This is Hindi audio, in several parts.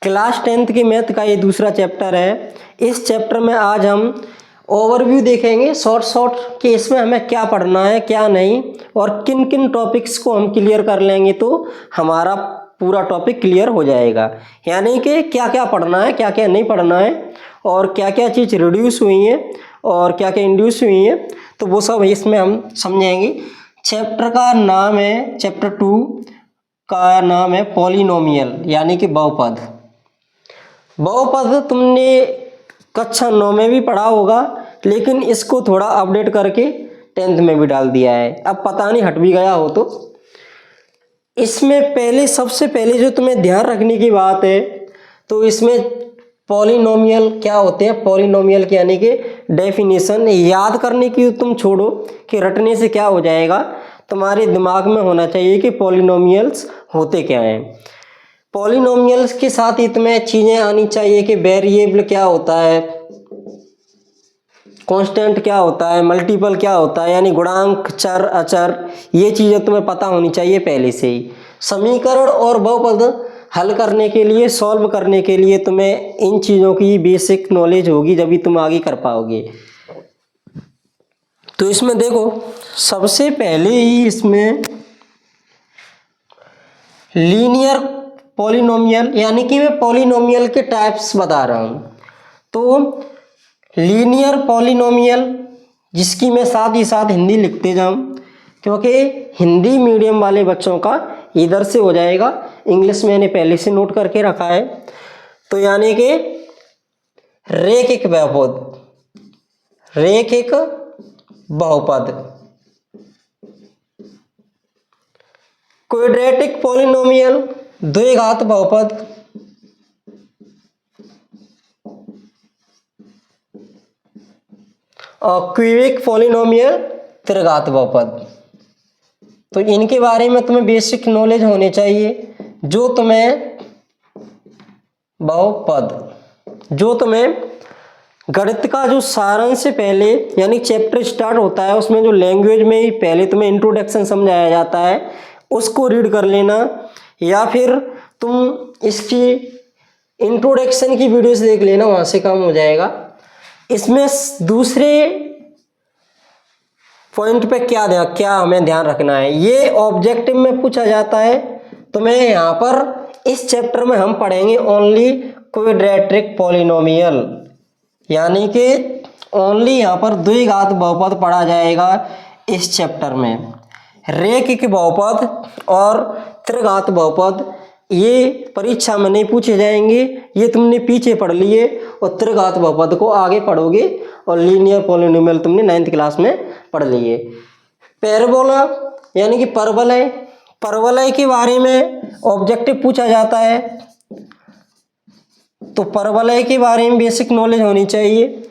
क्लास 10th की मैथ का ये दूसरा चैप्टर है। इस चैप्टर में आज हम ओवरव्यू देखेंगे, शॉर्ट कि इसमें हमें क्या पढ़ना है क्या नहीं, और किन किन टॉपिक्स को हम क्लियर कर लेंगे तो हमारा पूरा टॉपिक क्लियर हो जाएगा। यानी कि क्या क्या पढ़ना है क्या क्या नहीं पढ़ना है, और क्या क्या चीज़ रिड्यूस हुई है और क्या क्या इंड्यूस हुई है, तो वो सब इसमें हम समझेंगे। चैप्टर का नाम है, चैप्टर 2 का नाम है पॉलिनोमियल, यानी कि बहुपद। बहुपद तुमने कक्षा 9 में भी पढ़ा होगा, लेकिन इसको थोड़ा अपडेट करके 10th में भी डाल दिया है। अब पता नहीं हट भी गया हो तो। इसमें सबसे पहले जो तुम्हें ध्यान रखने की बात है, तो इसमें पॉलिनोमियल क्या होते हैं, पॉलिनोमियल के यानी कि डेफिनेशन याद करने की तुम छोड़ो कि रटने से क्या हो जाएगा, तुम्हारे दिमाग में होना चाहिए कि पॉलिनोमियल्स होते क्या हैं। पॉलिनोमियल्स के साथ ही तुम्हें चीज़ें आनी चाहिए कि वेरिएबल क्या होता है, कांस्टेंट क्या होता है, मल्टीपल क्या होता है, यानी गुणांक, चर, अचर, ये चीज़ें तुम्हें पता होनी चाहिए पहले से ही। समीकरण और बहुपद हल करने के लिए, सॉल्व करने के लिए तुम्हें इन चीज़ों की बेसिक नॉलेज होगी, जब भी तुम आगे कर पाओगे। तो इसमें देखो, सबसे पहले ही इसमें लीनियर पॉलिनोमियल, यानी कि मैं पॉलिनोमियल के टाइप्स बता रहा हूँ। तो लीनियर पॉलिनोमियल, जिसकी मैं साथ ही साथ हिंदी लिखते जाऊँ, क्योंकि हिंदी मीडियम वाले बच्चों का इधर से हो जाएगा, इंग्लिश मैंने पहले से नोट करके रखा है। तो यानी कि रैखिक बहुपद, रैखिक बहुपद, क्वाड्रेटिक पॉलिनोमियल, द्विघात बहुपद, और क्यूबिक पॉलिनोमियल, त्रिघात बहुपद। तो इनके बारे में तुम्हें बेसिक नॉलेज होने चाहिए, जो तुम्हें गणित का जो सारांश से पहले, यानी चैप्टर स्टार्ट होता है, उसमें जो लैंग्वेज में ही पहले तुम्हें इंट्रोडक्शन समझाया जाता है, उसको रीड कर लेना, या फिर तुम इसकी इंट्रोडक्शन की वीडियोस देख लेना, वहाँ से काम हो जाएगा। इसमें दूसरे पॉइंट पे क्या हमें ध्यान रखना है, ये ऑब्जेक्टिव में पूछा जाता है। तो मैं यहाँ पर इस चैप्टर में हम पढ़ेंगे ओनली क्वाड्रेटिक पॉलिनोमियल, यानी कि ओनली यहाँ पर द्विघात बहुपद पढ़ा जाएगा इस चैप्टर में। रैखिक बहुपद और त्रिघात बहुपद ये परीक्षा में नहीं पूछे जाएंगे, ये तुमने पीछे पढ़ लिए, और त्रिघात बहुपद को आगे पढ़ोगे, और लीनियर पॉलिनोमियल तुमने 9th क्लास में पढ़ लिए। पैराबोला यानी कि परवलय, परवलय के बारे में ऑब्जेक्टिव पूछा जाता है, तो परवलय के बारे में बेसिक नॉलेज होनी चाहिए।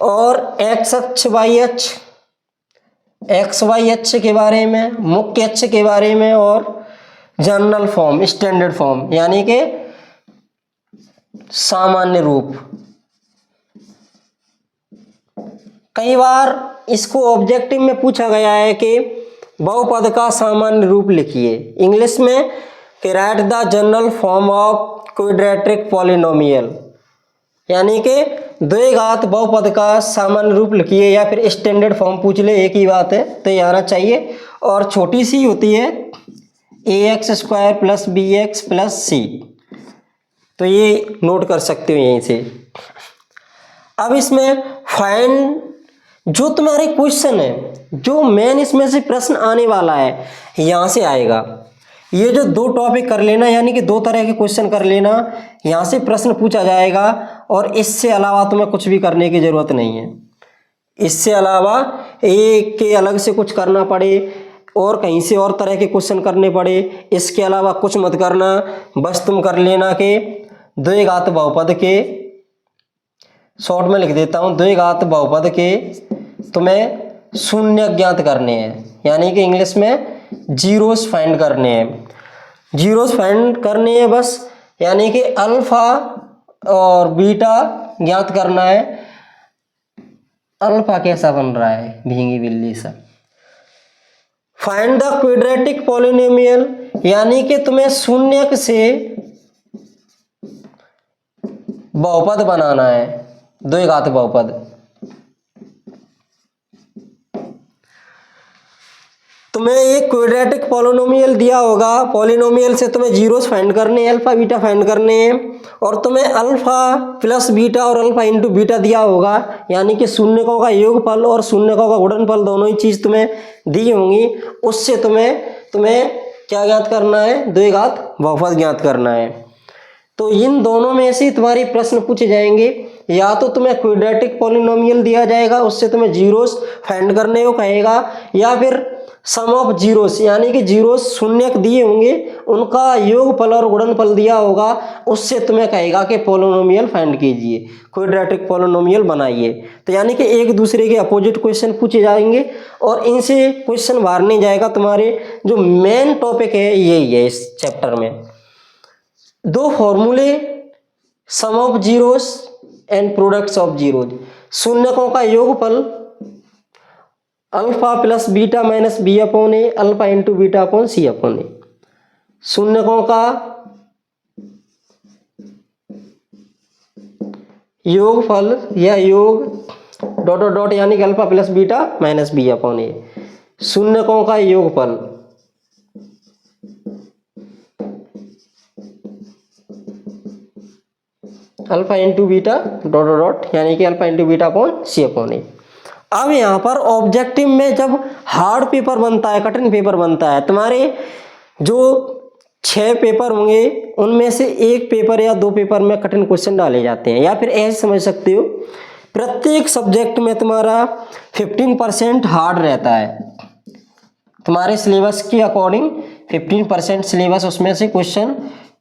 और एक्स अक्ष वाई अक्ष, एक्स वाई अक्ष के बारे में, मुख्य अक्ष के बारे में, और जनरल फॉर्म, स्टैंडर्ड फॉर्म, यानी कि सामान्य रूप। कई बार इसको ऑब्जेक्टिव में पूछा गया है कि बहुपद का सामान्य रूप लिखिए, इंग्लिश में कि right the general form of quadratic polynomial, यानी कि द्विघात बहुपद का सामान्य रूप लिखिए, या फिर स्टैंडर्ड फॉर्म पूछ ले, एक ही बात है, तो ये आना चाहिए। और छोटी सी होती है ax² + bx + c, तो ये नोट कर सकते हो यहीं से। अब इसमें फाइंड, जो तुम्हारे क्वेश्चन है, जो मेन इसमें से प्रश्न आने वाला है, यहाँ से आएगा। ये जो 2 टॉपिक कर लेना, यानी कि 2 तरह के क्वेश्चन कर लेना, यहाँ से प्रश्न पूछा जाएगा, और इससे अलावा तुम्हें कुछ भी करने की जरूरत नहीं है। इससे अलावा एक के अलग से कुछ करना पड़े, और कहीं से और तरह के क्वेश्चन करने पड़े, इसके अलावा कुछ मत करना। बस तुम कर लेना कि द्विघात बहुपद के, शॉर्ट में लिख देता हूँ, द्विघात बहुपद के तुम्हें शून्य ज्ञात करने हैं, यानी कि इंग्लिश में जीरोस फाइंड करने हैं, जीरोस फाइंड करने हैं बस, यानी कि अल्फा और बीटा ज्ञात करना है। अल्फा कैसा बन रहा है, भींगी बिल्ली सा। फाइंड द क्वाड्रेटिक पॉलिनोमियल, यानी कि तुम्हें शून्य से बहुपद बनाना है, द्विघात बहुपद। तुम्हें एक क्वाड्रेटिक पॉलिनोमियल दिया होगा, पॉलिनोमियल से तुम्हें जीरोस फाइंड करने हैं, अल्फा बीटा फाइंड करने हैं, और तुम्हें अल्फा प्लस बीटा और अल्फा इंटू बीटा दिया होगा, यानी कि शून्यकों का योगफल और शून्यकों का गुणनफल दोनों ही चीज तुम्हें दी होंगी। उससे तुम्हें क्या ज्ञात करना है, द्विघात बहुपद ज्ञात करना है। तो इन दोनों में से तुम्हारे प्रश्न पूछे जाएंगे, या तो तुम्हें क्वाड्रेटिक पॉलिनोमियल दिया जाएगा, उससे तुम्हें जीरोस फाइंड करने को कहेगा, या फिर सम ऑफ जीरोस, यानी कि जीरोस शून्यक दिए होंगे, उनका योगफल और गुणनफल दिया होगा, उससे तुम्हें कहेगा कि पॉलिनोमियल फाइंड कीजिए, क्वाड्रेटिक पॉलिनोमियल बनाइए। तो यानी कि एक दूसरे के अपोजिट क्वेश्चन पूछे जाएंगे और इनसे क्वेश्चन बाहर नहीं जाएगा। तुम्हारे जो मेन टॉपिक है यही है इस चैप्टर में। दो फॉर्मूले, sum of zeros and products of zeros, शून्यकों का योगफल alpha plus beta minus B upon A, alpha into beta upon C upon A. शून्यकों का योगफल या योग डॉट डॉट यानी कि alpha plus beta minus B upon A, शून्यकों का योगफल alpha into beta dot dot यानी कि alpha into beta upon C upon A. अब यहाँ पर ऑब्जेक्टिव में जब हार्ड पेपर बनता है, कठिन पेपर बनता है, तुम्हारे जो 6 पेपर होंगे उनमें से एक पेपर या 2 पेपर में कठिन क्वेश्चन डाले जाते हैं, या फिर ऐसे समझ सकते हो प्रत्येक सब्जेक्ट में तुम्हारा 15% हार्ड रहता है। तुम्हारे सिलेबस के अकॉर्डिंग 15% सिलेबस, उसमें से क्वेश्चन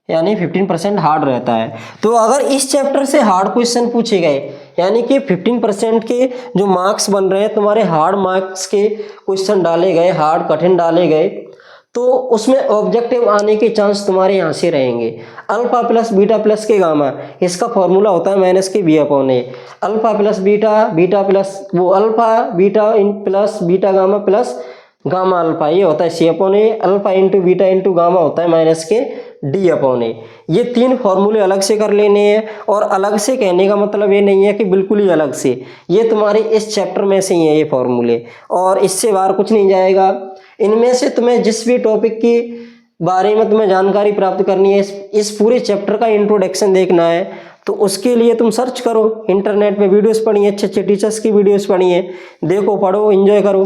यानी 15% हार्ड रहता है। तो अगर इस चैप्टर से हार्ड क्वेश्चन पूछे गए, यानी कि 15% के जो मार्क्स बन रहे हैं, तुम्हारे हार्ड मार्क्स के क्वेश्चन डाले गए, हार्ड कठिन डाले गए, तो उसमें ऑब्जेक्टिव आने के चांस तुम्हारे यहाँ से रहेंगे। अल्फा प्लस बीटा प्लस के गामा, इसका फॉर्मूला होता है माइनस के B upon A. Alpha plus beta, beta plus वो alpha beta plus beta gamma plus gamma alpha, ये होता है C upon A. Alpha into beta into gamma होता है माइनस के डी अपॉन ए। ये 3 फॉर्मूले अलग से कर लेने हैं, और अलग से कहने का मतलब ये नहीं है कि बिल्कुल ही अलग से, ये तुम्हारे इस चैप्टर में से ही है ये फॉर्मूले, और इससे बाहर कुछ नहीं जाएगा। इनमें से तुम्हें जिस भी टॉपिक के बारे में तुम्हें जानकारी प्राप्त करनी है, इस पूरे चैप्टर का इंट्रोडक्शन देखना है, तो उसके लिए तुम सर्च करो, इंटरनेट पे वीडियोस पढ़िए, अच्छे अच्छे टीचर्स की वीडियोस पढ़िए, देखो, पढ़ो, एंजॉय करो।